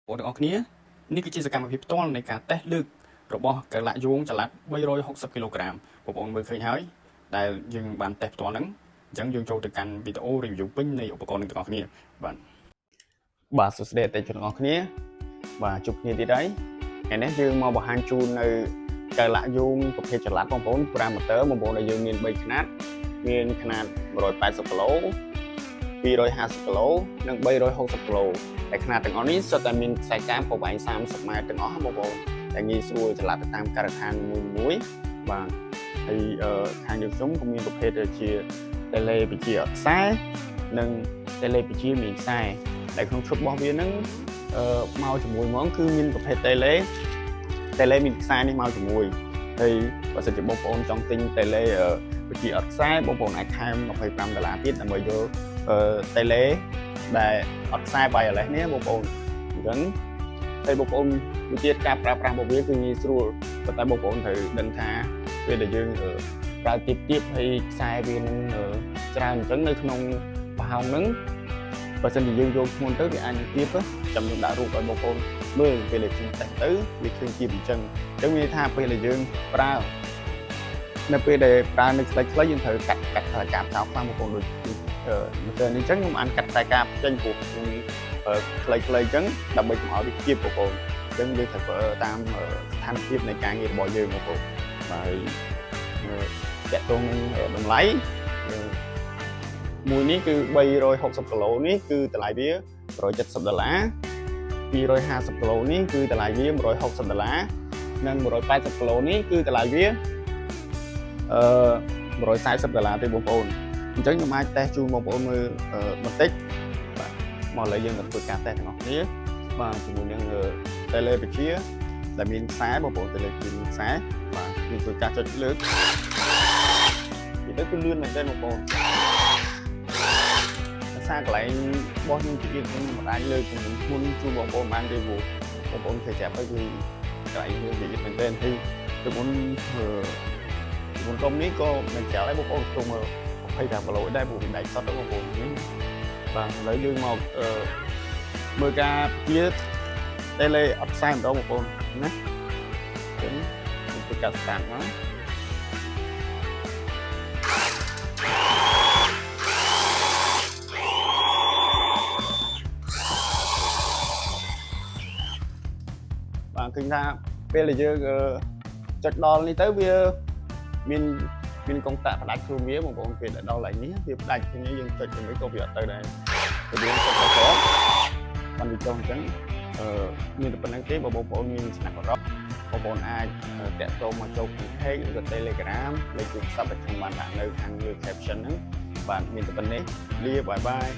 បងទាំងអស់គ្នានេះគឺជាសកម្មភាពផ្ទាល់នៃការតេស្តលើករបស់កន្លះយោងចល័ត360គីឡូក្រាមបងប្អូនមើលឃើញហើយដែលយើងបានតេស្តផ្ទាល់ហ្នឹងអញ្ចឹងយើងចូលទៅកាន់វីដេអូ review ពេញនៃឧបករណ៍នេះទាំងអស់គ្នាបាទសួស្តីអតិថិជនទាំងអស់គ្នាបាទជួបគ្នាទៀតហើយថ្ងៃនេះយើងមកបង្ហាញជូននៅកន្លះយោងប្រភេទចល័តបងប្អូន parameter បងប្អូនដែលយើងមាន3ខ្នាតមានខ្នាត180គីឡូ250គីឡូនិង360គីឡូតែខ្នាតទាំងអស់នេះសុទ្ធតែមានខ្សែកាបប្រវែង30ម៉ែត្រទាំងអស់បងប្អូនតែងាយស្រួលចល័តទៅតាមការដ្ឋានមួយបាទហើយខាងយើងខ្ញុំក៏មានប្រភេទជា tele វិជាខ្សែនិង tele វិជាមានខ្សែដែលក្នុងឈុតរបស់វាហ្នឹងមកជាមួយហ្មងគឺមានប្រភេទ tele មានខ្សែនេះមកជាមួយហើយបើសិនជាបងប្អូនចង់ទិញ tele វិជាអត់ខ្សែបងប្អូនអាចថែម$25ទៀតដើម្បីយកtele ដែលអត់ខ្សែ wireless នេះបងប្អូនអញ្ចឹងហើយបងប្អូនវិជាការប្រើប្រាស់របស់វាគឺងាយស្រួលប៉ុន្តែបងប្អូនត្រូវដឹងថាពេលដែលយើងប្រើទៀតហើយខ្សែវានឹងច្រើនអញ្ចឹងនៅក្នុងប្រហោងហ្នឹងបើសិនជាយើងយកធ្ងន់ទៅវាអាចនឹងទៀតចាំខ្ញុំដាក់រូបឲ្យបងប្អូនមើលពេលដែលខ្ញុំតេស្តទៅវាឃើញជាអញ្ចឹងមានន័យថាពេលដែលយើងប្រើនៅពេលដែលប្រើនៅខ្លីៗយើងត្រូវកាត់ខ្សែកាបចោលខ្លះបងប្អូនដូចទៅនេះអញ្ចឹងខ្ញុំអានកាត់ខ្សែកាបចេញព្រោះខ្លីៗអញ្ចឹងដើម្បីកុំឲ្យវាជាបងប្អូនអញ្ចឹងយើងត្រូវប្រើតាមស្ថានភាពនៃការងាររបស់យើងបងប្អូនហើយតាក់ទងនឹងតម្លៃមួយនេះគឺ360គីឡូនេះគឺតម្លៃវា$170 250គីឡូនេះគឺតម្លៃវា$160និង180គីឡូនេះគឺតម្លៃវា$140ទេបងប្អូនអញ្ចឹងខ្ញុំអាចតេស្តជូនបងប្អូនមើលបន្តិចបាទមកឥឡូវយើងទៅធ្វើការតេស្តទាំងអស់គ្នាបាទជាមួយនឹង tele វិជាដែលមានខ្សែបងប្អូន tele មានខ្សែបាទយើងធ្វើការចុចលើកនិយាយទៅគឺលឿនមែនទេបងប្អូនសារកន្លែងរបស់ខ្ញុំជាខ្ញុំមិនអាចលើកជំនុំធ្ងន់ជូនបងប្អូនបានទេបងប្អូនเคยចាប់ហើយគឺកន្លែងយើងនិយាយមែនទេហើយទៅមុនក្រុមនេះក៏មិនចោលដែរបងប្អូនទុំ25គីឡូដែរពួកវាដៃសុទ្ធបងប្អូនបាទឥឡូវយើងមកមើលការជា tele អត់ខ្សែម្ដងបងប្អូនណាចឹងខ្ញុំធ្វើការស្តាតមកបាទឃើញថាពេលដែលយើងចុចដល់នេះទៅវាមានកុងតាក់ផ្ដាច់ខ្លួនវាបងប្អូនពេលដែលដល់កន្លែងនេះវាផ្ដាច់គ្នាយើងចុចទៅក៏វាអត់ទៅដែរទៅយើងចុចទៅក្រោមបានវាចុះអញ្ចឹងមានតែប៉ុណ្្នឹងទេបើបងប្អូនមានចំណាប់អារម្មណ៍បងប្អូនអាចតាក់ទងមកចូលក្នុង Page ឬក៏ Telegram លេខទូរស័ព្ទដែលខ្ញុំបានដាក់នៅខាងលើ caption ហ្នឹងបាទមានតែប៉ុណ្្នេះលាបាយបាយ